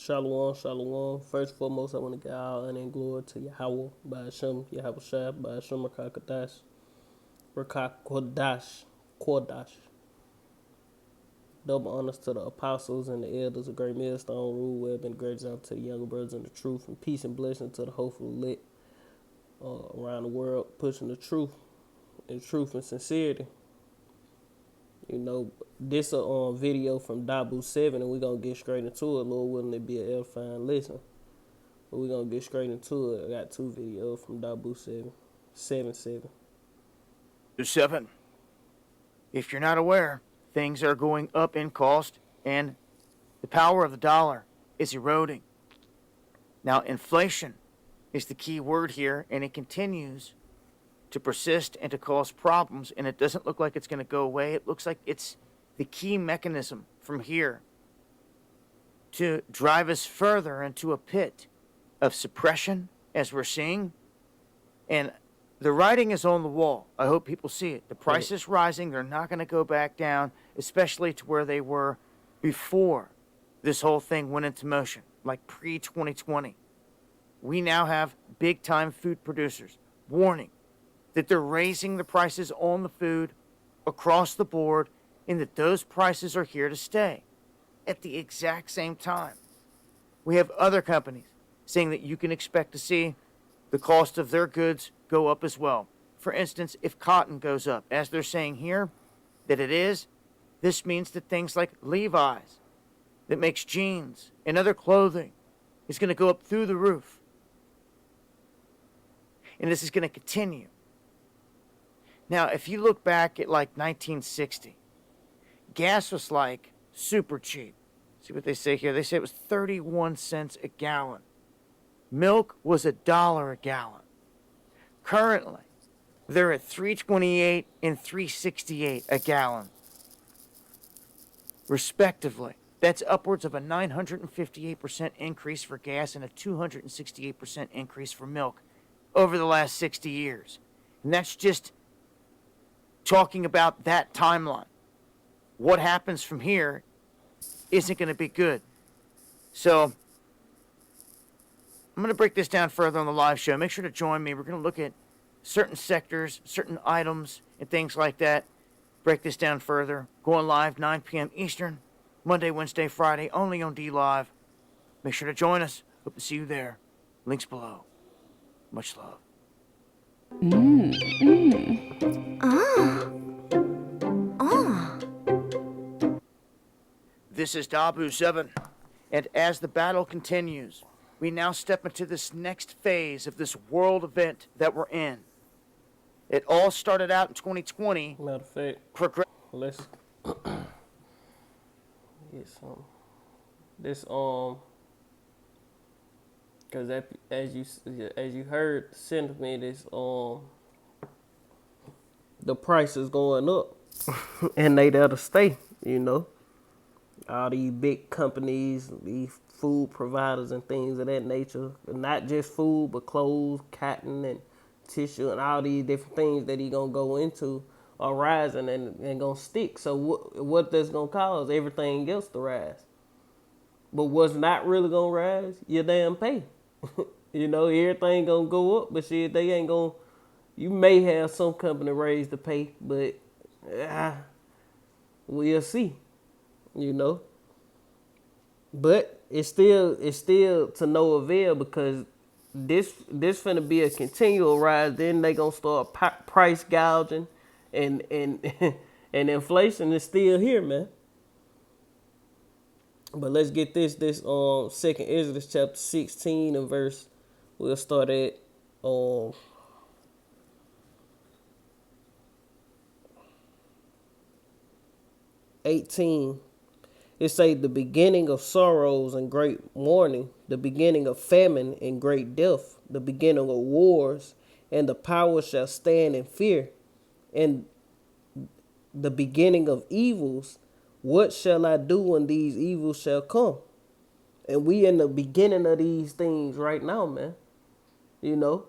Shalom, shalom. First and foremost, I want to give all honor and glory to Yahweh, by Hashem, Yahweh Shai, by Hashem, Rakak Kodash. Double honors to the apostles and the elders of Great Millstone, Rule Web, and great example to the younger brothers in the truth, and peace and blessing to the hopeful lit around the world, pushing the truth and sincerity. You know, this a video from Dabu 7, and we're going to get straight into it. Lord willing, it be an edifying listen. But we're going to get straight into it. I got two videos from Dabu 7. 7. 7. If you're not aware, things are going up in cost, and the power of the dollar is eroding. Now, inflation is the key word here, and it continues to persist and to cause problems, and it doesn't look like it's going to go away. It looks like it's the key mechanism from here to drive us further into a pit of suppression, as we're seeing. And the writing is on the wall. I hope people see it. The price is rising. They're not going to go back down, especially to where they were before this whole thing went into motion, like pre-2020. We now have big-time food producers warning that they're raising the prices on the food across the board, and that those prices are here to stay. At the exact same time, we have other companies saying that you can expect to see the cost of their goods go up as well. For instance, if cotton goes up, as they're saying here that it is, this means that things like Levi's, that makes jeans and other clothing, is going to go up through the roof. And this is going to continue. Now, if you look back at like 1960, gas was like super cheap. See what they say here? They say it was 31 cents a gallon. Milk was $1 a gallon. Currently, they're at $3.28 and $3.68 a gallon, respectively. That's upwards of a 958% increase for gas and a 268% increase for milk over the last 60 years. And that's just talking about that timeline. What happens from here isn't going to be good. So I'm going to break this down further on the live show. Make sure to join me. We're going to look at certain sectors, certain items, and things like that. Break this down further. Going live 9 p.m. Eastern, Monday, Wednesday, Friday, only on DLive. Make sure to join us. Hope to see you there. Links below. Much love. This is Dabu 7, and as the battle continues, we now step into this next phase of this world event that we're in. It all started out in 2020. Matter of fact, let's get some. This because as you heard, sentiment is the price is going up, and they there to stay. You know, all these big companies, these food providers and things of that nature, not just food but clothes, cotton, and tissue, and all these different things that he gonna go into are rising and gonna stick. So what that's gonna cause everything else to rise. But what's not really gonna rise? Your damn pay. You know, everything gonna go up, but shit, they ain't gonna. You may have some company raise the pay, but we'll see. You know, but it's still to no avail, because this finna be a continual rise. Then they gonna start price gouging, and and inflation is still here, man. But let's get this Second Ezra chapter 16 and verse. We'll start at 18. It say, the beginning of sorrows and great mourning, the beginning of famine and great death, the beginning of wars, and the power shall stand in fear, and the beginning of evils. What shall I do when these evils shall come? And we in the beginning of these things right now, man. You know,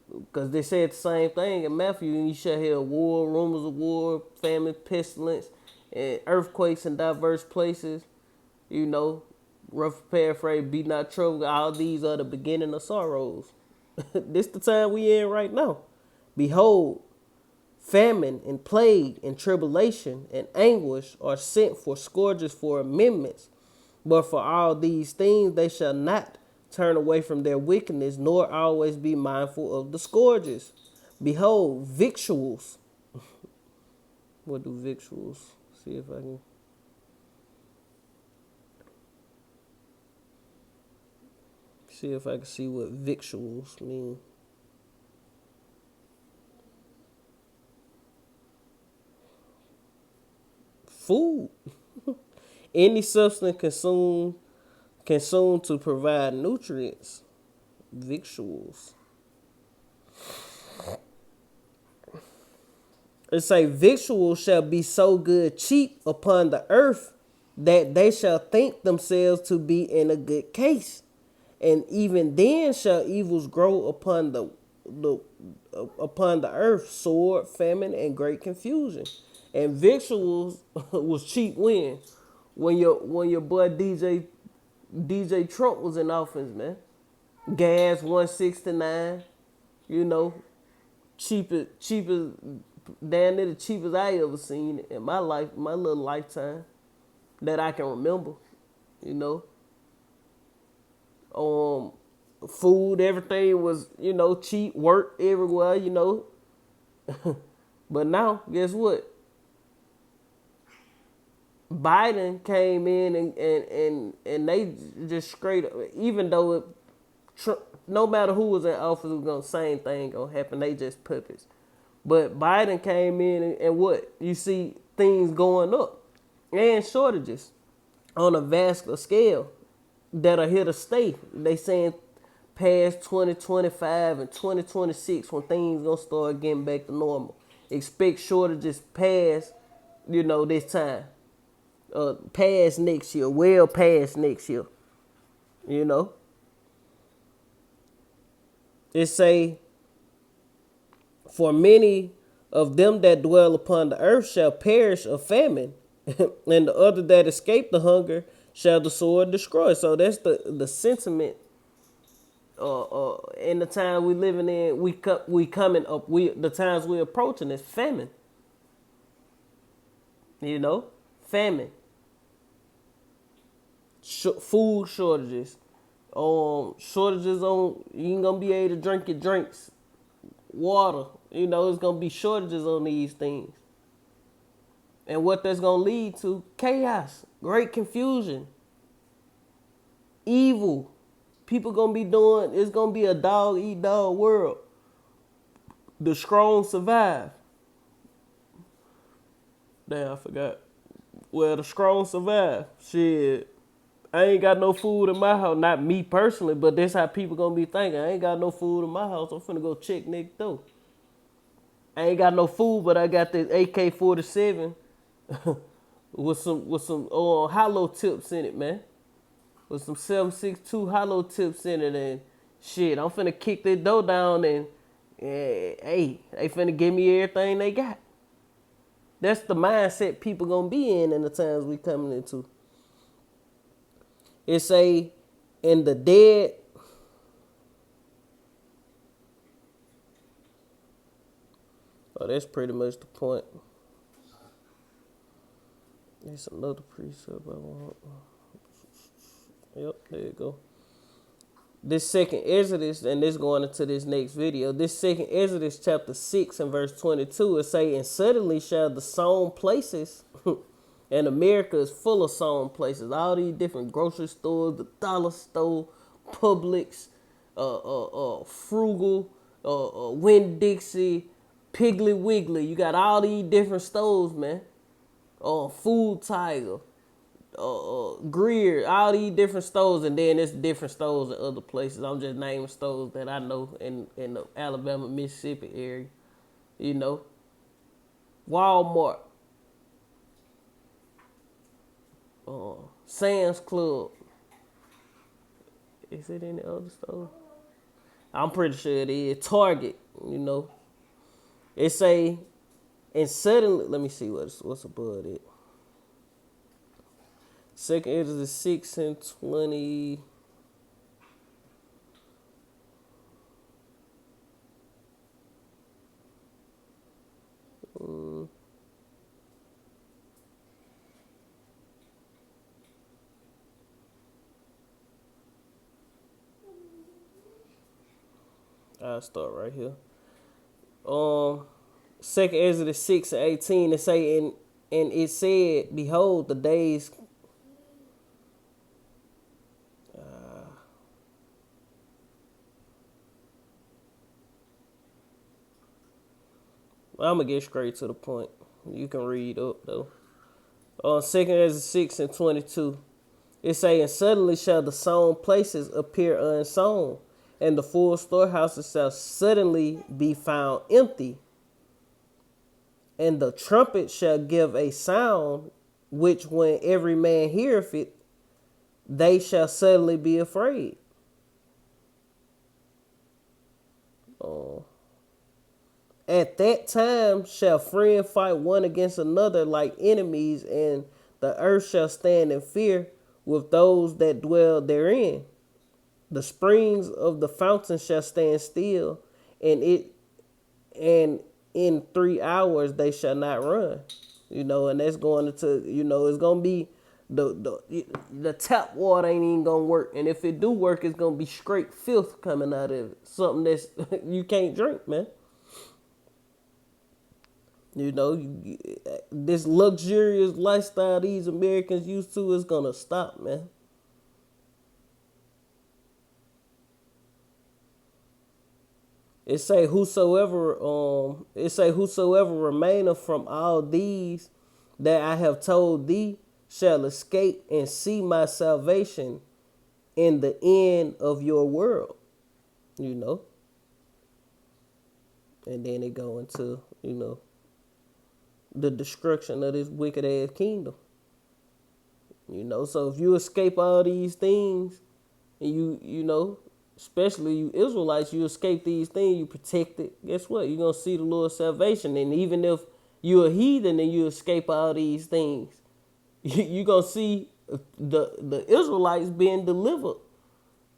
because they said the same thing in Matthew. You shall hear war, rumors of war, famine, pestilence, and earthquakes in diverse places. You know, Rough paraphrase, be not troubled. All these are the beginning of sorrows. This the time we in right now. Behold, famine and plague and tribulation and anguish are sent for scourges for amendments. But for all these things they shall not turn away from their wickedness, nor always be mindful of the scourges. Behold, victuals. What do victuals? See if I can. See if I can see what victuals mean. Food. Any substance consumed to provide nutrients. Victuals. It say victuals shall be so good cheap upon the earth that they shall think themselves to be in a good case. And even then shall evils grow upon the earth, sword, famine, and great confusion. And victuals was cheap when your boy DJ Trump was in office, man. Gas 169, you know, cheapest, damn near the cheapest I ever seen in my life, my little lifetime that I can remember, you know. Food, everything was, you know, cheap, work everywhere, you know. But now, guess what? Biden came in and they just straight up, even though no matter who was in office, it was gonna same thing gonna happen. They just puppets. But Biden came in and what? You see things going up and shortages on a vascular scale that are here to stay. They saying past 2025 and 2026 when things gonna start getting back to normal. Expect shortages past, you know, this time. Past next year, well past next year. You know? It say, for many of them that dwell upon the earth shall perish of famine, and the other that escape the hunger shall the sword destroy. So that's the sentiment. In the time we living in, we coming up. The times we approaching is famine. You know, famine. Food shortages. Shortages on, you ain't gonna be able to drink your drinks. Water. You know, it's gonna be shortages on these things. And what that's gonna lead to, chaos, great confusion, evil. People gonna be doing, it's gonna be a dog eat dog world. The strong survive. Damn, I forgot. Well, the strong survive. Shit. I ain't got no food in my house. Not me personally, but that's how people gonna be thinking. I ain't got no food in my house. I'm finna go check next door. I ain't got no food, but I got this AK-47 with some hollow tips in it, man. With some 7.62 hollow tips in it, and shit, I'm finna kick that door down and hey, they finna give me everything they got. That's the mindset people gonna be in the times we coming into. It say, in the dead, oh, that's pretty much the point. There's another precept I want. Yep, there you go. This second Exodus, and this going into this next video. This second Exodus chapter 6 and verse 22, it say, and suddenly shall the sown places, and America is full of sown places. All these different grocery stores, the dollar store, Publix, Frugal, Winn-Dixie, Piggly Wiggly. You got all these different stores, man. Food Tiger, Greer, all these different stores, and then there's different stores in other places. I'm just naming stores that I know in the Alabama, Mississippi area. You know, Walmart, Sam's Club. Is it any other store? I'm pretty sure it is. Target, you know. It say, and suddenly, let me see what's above it. Second Ezra 6 and 20. I'll start right here. Second Ezra 6 and 18, it say, and it said, behold, the days. I'm gonna get straight to the point. You can read up though. Second Ezra 6 and 22, it say, and suddenly shall the sown places appear unsown, and the full storehouses shall suddenly be found empty. And the trumpet shall give a sound, which when every man heareth it, they shall suddenly be afraid. At that time shall friend fight one against another like enemies, and the earth shall stand in fear with those that dwell therein. The springs of the fountain shall stand still, and in 3 hours they shall not run. And that's going into, it's gonna be the tap water ain't even gonna work, and if it do work, it's gonna be straight filth coming out of it. Something that's you can't drink, man. This luxurious lifestyle these Americans used to is gonna stop, man. It say whosoever remaineth from all these that I have told thee shall escape and see my salvation in the end of your world. And then it go into, the destruction of this wicked ass kingdom. So if you escape all these things, and especially you Israelites, you escape these things, you protect it, guess what? You're going to see the Lord's salvation. And even if you're a heathen and you escape all these things, you're going to see the Israelites being delivered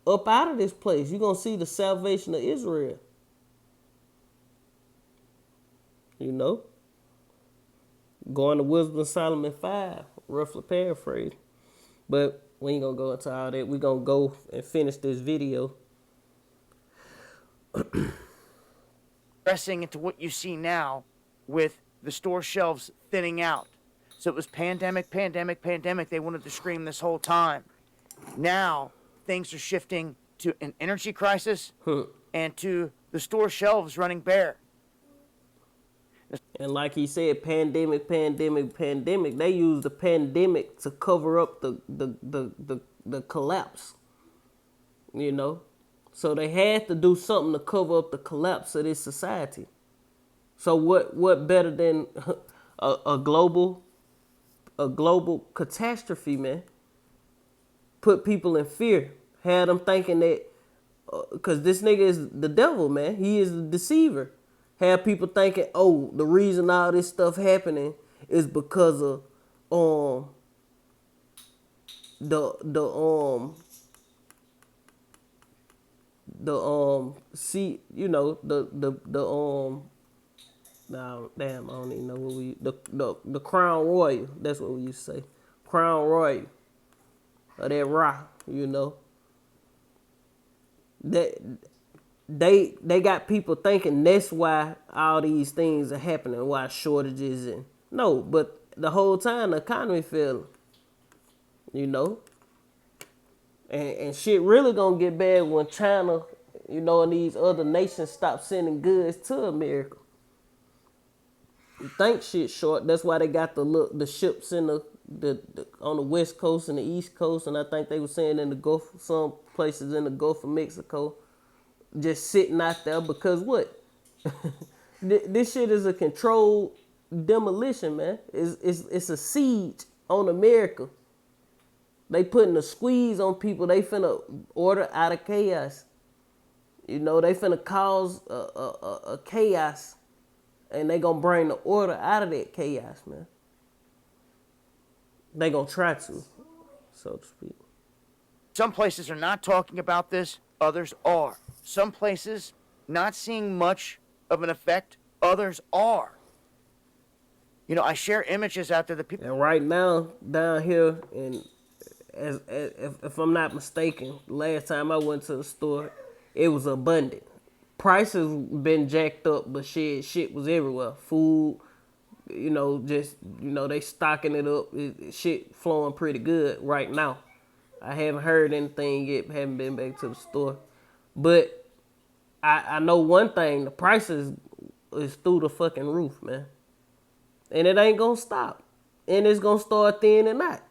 up out of this place. You're going to see the salvation of Israel. Going to Wisdom of Solomon 5, roughly paraphrase. But we ain't going to go into all that. We're going to go and finish this video. Pressing into what you see now with the store shelves thinning out. So it was pandemic. They wanted to scream this whole time. Now things are shifting to an energy crisis and to the store shelves running bare. And like he said, pandemic. They use the pandemic to cover up the collapse. So they had to do something to cover up the collapse of this society. So what better than a global catastrophe, man? Put people in fear. Had them thinking that, because this nigga is the devil, man. He is a deceiver. Have people thinking, oh, the reason all this stuff happening is because of nah, damn, I don't even know what the Crown Royal. That's what we used to say. Crown Royal. Or that rock, That they got people thinking that's why all these things are happening, why shortages and no, but the whole time the economy failing, and shit really gonna get bad when China, and these other nations stop sending goods to America. You think shit short? That's why they got the ships in the on the West Coast and the East Coast, and I think they were saying in the Gulf, some places in the Gulf of Mexico, just sitting out there because what? This shit is a controlled demolition, man. It's a siege on America. They putting a squeeze on people. They finna order out of chaos. They finna cause a chaos, and they gonna bring the order out of that chaos, man. They gonna try to. so to speak. Some places are not talking about this, others are. Some places not seeing much of an effect, others are. You know, I share images out there that people. And right now, down here, and if I'm not mistaken, last time I went to the store, it was abundant. Prices been jacked up, but shit was everywhere. Food, just they stocking it up. Shit flowing pretty good right now. I haven't heard anything yet. Haven't been back to the store, but I know one thing: the prices is through the fucking roof, man, and it ain't gonna stop. And it's gonna start thinning out.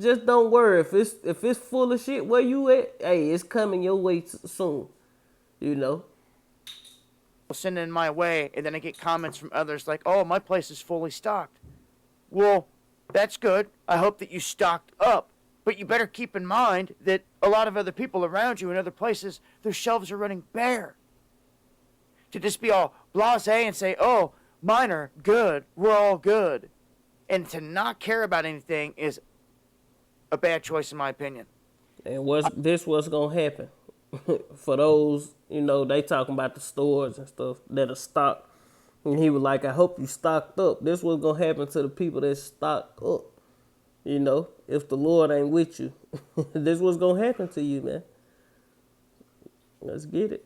Just don't worry if it's full of shit where you at. Hey, it's coming your way soon. You know. Send in my way, and then I get comments from others like, "Oh, my place is fully stocked." Well, that's good. I hope that you stocked up, but you better keep in mind that a lot of other people around you in other places, their shelves are running bare. To just be all blasé and say, "Oh, mine are good. We're all good," and to not care about anything is a bad choice in my opinion. And what's gonna happen for those, they talking about the stores and stuff that are stocked. And he was like, I hope you stocked up. This what's gonna happen to the people that stocked up. If the Lord ain't with you, this what's gonna happen to you, man. Let's get it.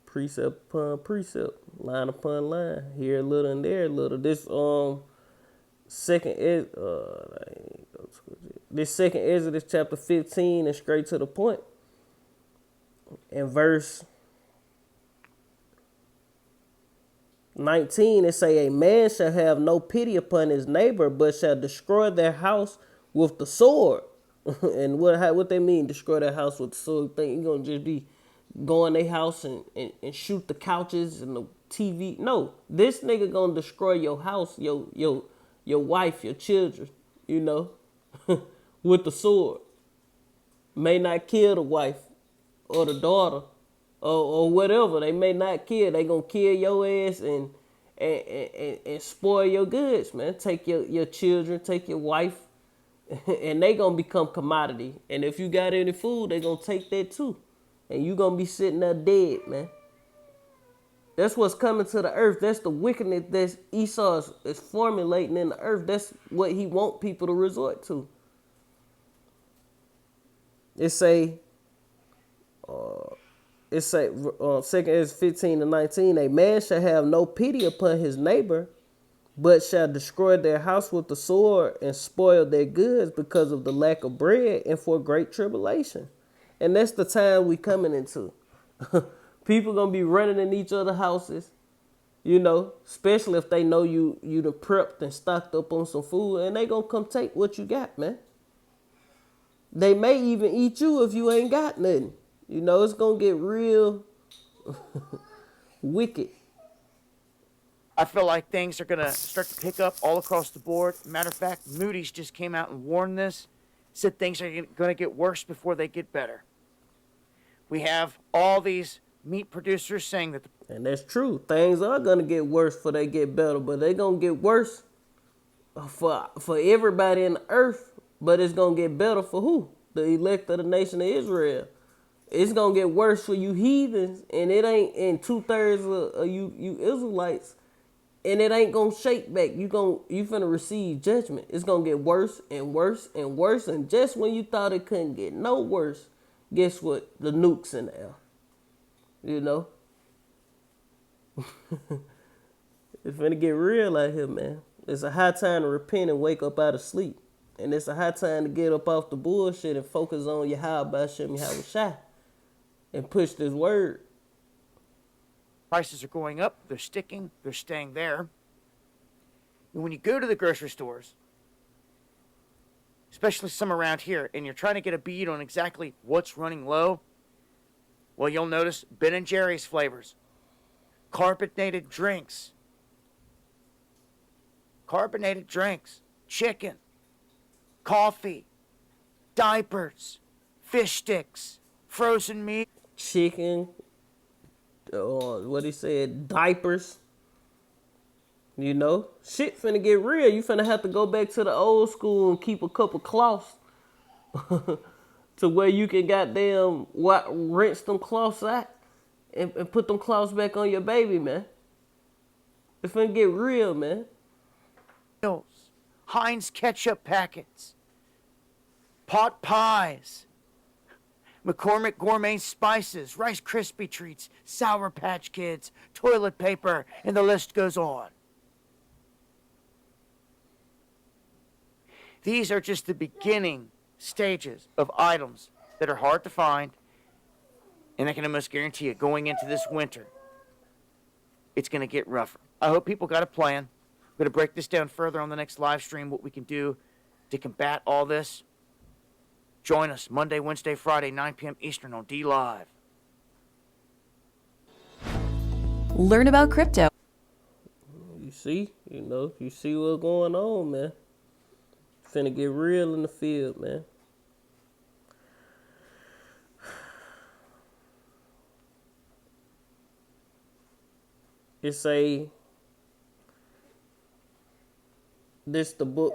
Precept upon precept, line upon line, here a little and there a little. This second Exodus chapter 15 is straight to the point. In verse 19, it say, a man shall have no pity upon his neighbor, but shall destroy their house with the sword. And what they mean, destroy their house with the sword? Think you're gonna just be go in their house and shoot the couches and the TV? No, this nigga gonna destroy your house, your wife, your children, with the sword. May not kill the wife or the daughter or whatever. They may not kill. They gonna kill your ass and spoil your goods, man. Take your children, take your wife, and they gonna become commodity. And if you got any food, they gonna take that too. And you gonna be sitting there dead, man. That's what's coming to the earth. That's the wickedness that Esau is formulating in the earth. That's what he want people to resort to. It say 2 Ezra 15 and 19, a man shall have no pity upon his neighbor, but shall destroy their house with the sword and spoil their goods because of the lack of bread and for great tribulation. And that's the time we coming into. People gonna be running in each other's houses, especially if they know you done prepped and stocked up on some food, and they gonna come take what you got, man. They may even eat you if you ain't got nothing. It's gonna get real wicked. I feel like things are gonna start to pick up all across the board. Matter of fact, Moody's just came out and warned this, said things are gonna get worse before they get better. We have all these meat producers saying that. And that's true. Things are gonna get worse before they get better, but they gonna get worse for everybody in the earth. But it's gonna get better for who? The elect of the nation of Israel. It's gonna get worse for you heathens, and it ain't. And 2/3 of you Israelites, and it ain't gonna shake back. You finna receive judgment. It's gonna get worse and worse and worse. And just when you thought it couldn't get no worse, guess what? The nuke's in the air. It's finna get real out here, man. It's a high time to repent and wake up out of sleep. And it's a high time to get up off the bullshit and focus on Yahweh B'Shem Yahweh Shai and push this word. Prices are going up. They're sticking. They're staying there. And when you go to the grocery stores, especially some around here, and you're trying to get a bead on exactly what's running low, well, you'll notice Ben & Jerry's flavors, carbonated drinks, chicken, coffee, diapers, fish sticks, frozen meat. Chicken, what he said, diapers, You know, shit finna get real. You finna have to go back to the old school and keep a couple cloths to where you can goddamn rinse them cloths out and put them cloths back on your baby, man. It's finna get real, man. Heinz ketchup packets, pot pies, McCormick gourmet spices, Rice Krispie treats, Sour Patch Kids, toilet paper, and the list goes on. These are just the beginning stages of items that are hard to find, and I can almost guarantee you, going into this winter, it's going to get rougher. I hope people got a plan. I'm going to break this down further on the next live stream, what we can do to combat all this. Join us Monday, Wednesday, Friday, 9 p.m. Eastern on DLive. Learn about crypto. You see, you see what's going on, man. Finna get real in the field, man. This the book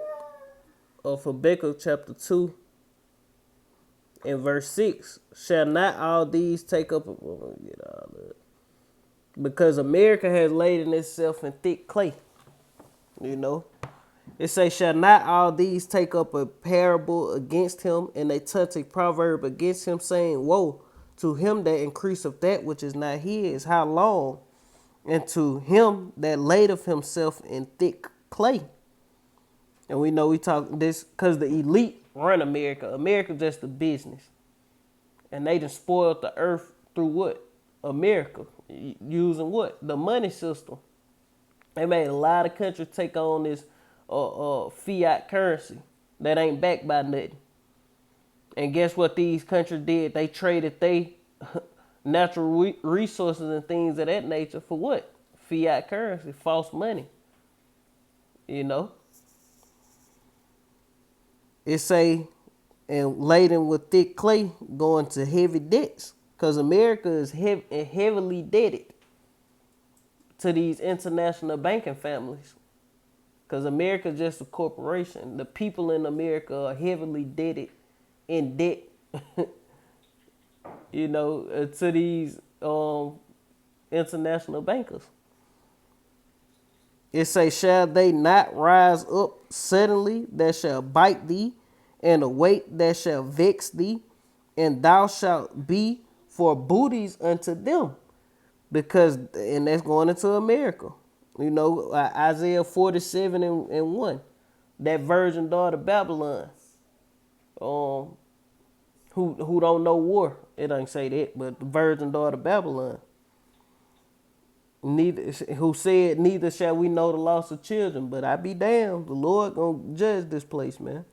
of Habakkuk chapter 2 and verse 6. Shall not all these take up because America has laden itself in thick clay. You know. It say, shall not all these take up a parable against him, and they touch a proverb against him, saying, woe to him that increaseth that which is not his, how long? And to him that ladeth himself in thick clay. And we know we talk this because the elite run America. America just a business. And they done spoiled the earth through what? America. Using what? The money system. They made a lot of countries take on this fiat currency that ain't backed by nothing. And guess what these countries did? They traded they natural resources and things of that nature for what? Fiat currency, false money. You know? It say, and laden with thick clay, going to heavy debts. Because America is heavily indebted to these international banking families. Because America is just a corporation. The people in America are heavily indebted in debt, to these international bankers. It say, shall they not rise up suddenly that shall bite thee, and await that shall vex thee, and thou shalt be for booties unto them. Because, and that's going into America. Isaiah 47 and 1. That virgin daughter Babylon. Who don't know war. It ain't say that, but the virgin daughter Babylon. Who said, neither shall we know the loss of children, but I be damned, the Lord gonna judge this place, man.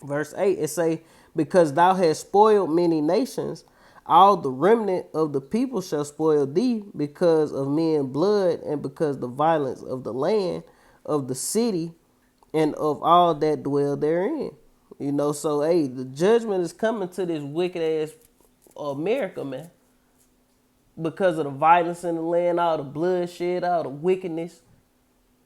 Verse 8, it say, because thou hast spoiled many nations, all the remnant of the people shall spoil thee, because of men's blood, and because the violence of the land, of the city, and of all that dwell therein. So the judgment is coming to this wicked ass America, man. Because of the violence in the land, all the bloodshed, all the wickedness.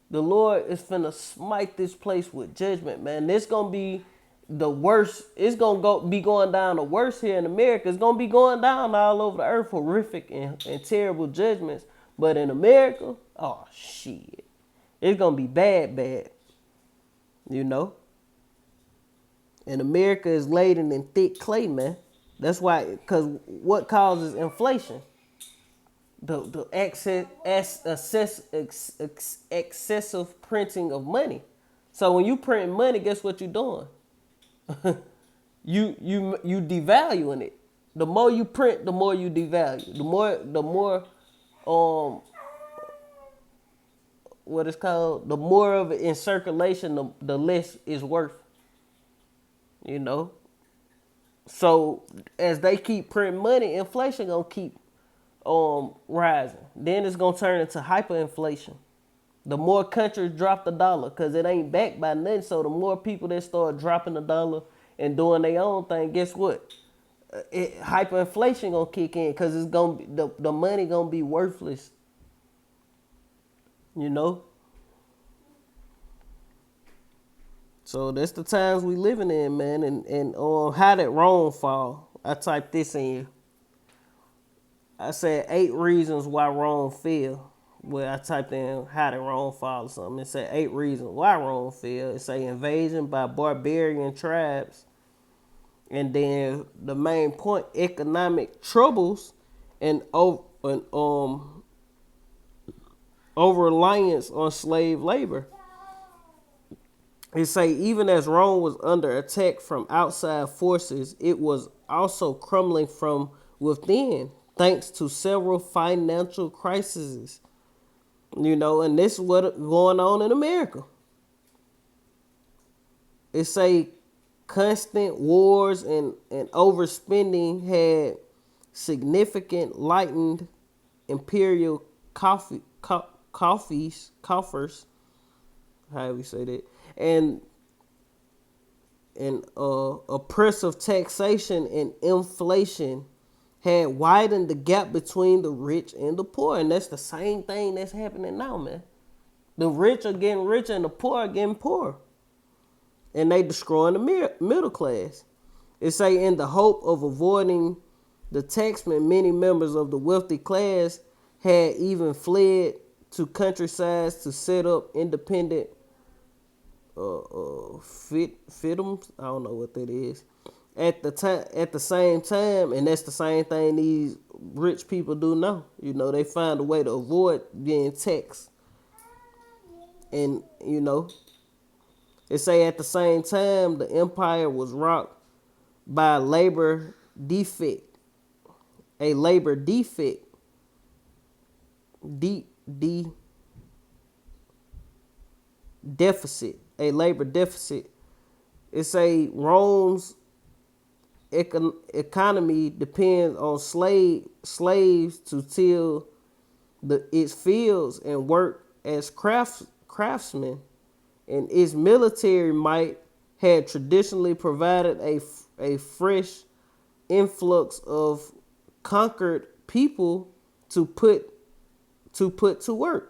The Lord is finna smite this place with judgment, man. This gonna be the worst. It's gonna be going down the worst here in America. It's gonna be going down all over the earth, horrific and terrible judgments. But in America, oh shit, it's gonna be bad. And America is laden in thick clay, man. That's why, because what causes inflation? The excessive printing of money. So when you print money, guess what you're doing? you devaluing it. The more you print, the more you devalue. The more what it's called, the more of it in circulation, the less is worth. So as they keep printing money, inflation gonna keep rising. Then it's gonna turn into hyperinflation. The more countries drop the dollar, because it ain't backed by nothing. So the more people that start dropping the dollar and doing their own thing, guess what? Hyperinflation gonna kick in, because it's gonna be the money gonna be worthless. So that's the times we living in, man. And how did Rome fall? I typed this in. I said 8 reasons why Rome fell. Well, I typed in how did Rome fall or something. It said 8 reasons why Rome fell. It say invasion by barbarian tribes. And then the main point, economic troubles and over reliance on slave labor. It say even as Rome was under attack from outside forces, it was also crumbling from within, thanks to several financial crises. You know, and this is what going on in America. It say constant wars and overspending had significant lightened imperial coffers, however you say that, and oppressive taxation and inflation had widened the gap between the rich and the poor. And that's the same thing that's happening now, man. The rich are getting richer and the poor are getting poorer. And they destroying the middle class. It say in the hope of avoiding the taxman, many members of the wealthy class had even fled to countrysides to set up independent fitums. I don't know what that is. At the same time, and that's the same thing these rich people do now. You know, they find a way to avoid being taxed. And you know, it say at the same time the empire was rocked by a labor defect. Deficit. A labor deficit. It say Rome's economy depends on slaves to till its fields and work as craftsmen, and its military might had traditionally provided a fresh influx of conquered people to put to work.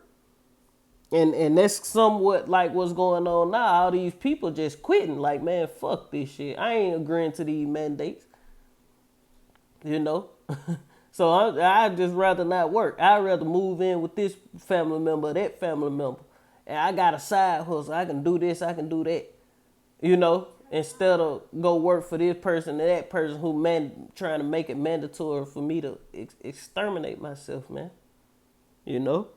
And that's somewhat like what's going on now. All these people just quitting. Like, man, fuck this shit. I ain't agreeing to these mandates. You know? So I'd just rather not work. I'd rather move in with this family member, that family member. And I got a side hustle. I can do this, I can do that. You know? Instead of go work for this person and that person who trying to make it mandatory for me to exterminate myself, man. You know?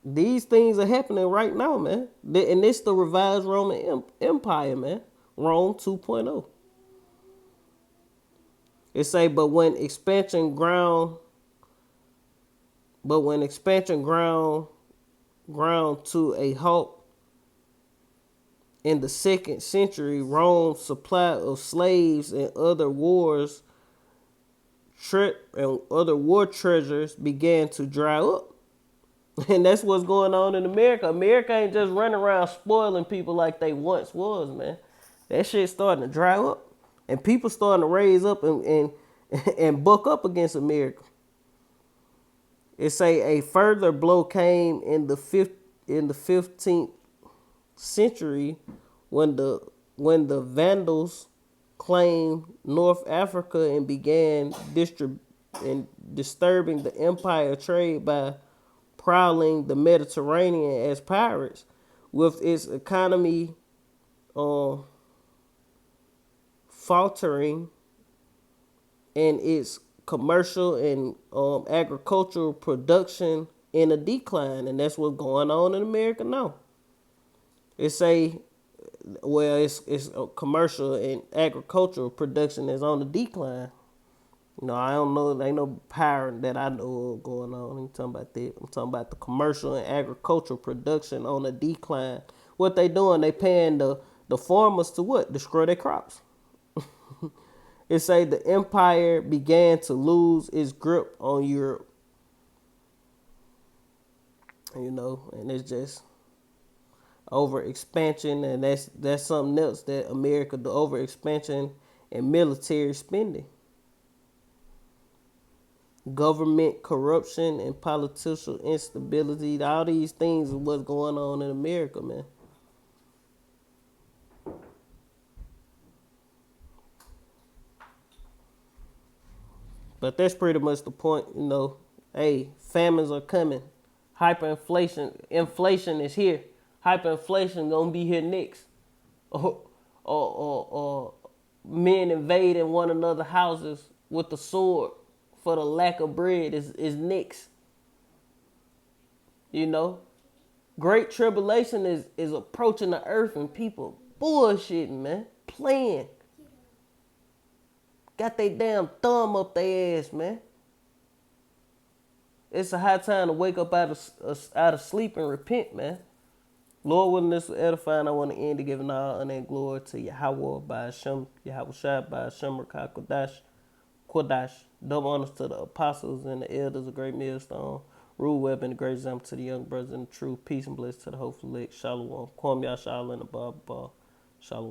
These things are happening right now, man. And it's the revised Roman Empire, man. Rome 2.0. It say, but when expansion ground to a halt in the 2nd century, Rome's supply of slaves and other war treasures began to dry up. And that's what's going on in America. America ain't just running around spoiling people like they once was, man. That shit's starting to dry up. And people starting to raise up and buck up against America. It say a further blow came in the 15th century when the Vandals claimed North Africa and began disturbing the empire trade by prowling the Mediterranean as pirates, with its economy faltering and its commercial and agricultural production in a decline. And that's what's going on in America now. It say, well, it's commercial and agricultural production is on the decline. No, I don't know. There ain't no power that I know of going on. I ain't talking about that. I'm talking about the commercial and agricultural production on a decline. What they doing? They paying the farmers to what? Destroy their crops. It say the empire began to lose its grip on Europe. You know, and it's just over expansion, and that's something else that America, the over expansion and military spending. Government corruption and political instability, all these things is what's going on in America, man. But that's pretty much the point, you know. Hey, famines are coming. Inflation is here. Hyperinflation gonna be here next. Or men invading one another's houses with the sword for the lack of bread is next. You know? Great tribulation is approaching the earth and people bullshitting, man. Playing. Got they damn thumb up their ass, man. It's a high time to wake up out of sleep and repent, man. Lord, willing this was edifying, I want to end to giving all honor and glory to Yahweh by Hashem, Yahweh Shai by Hashem, Rakah Kodash. Double honors to the apostles and the elders of Great Millstone. Rule Web and the great example to the young brothers in the truth. Peace and bliss to the hopeful elect. Shalom. Kwam Yashal and the Baba. Shalom.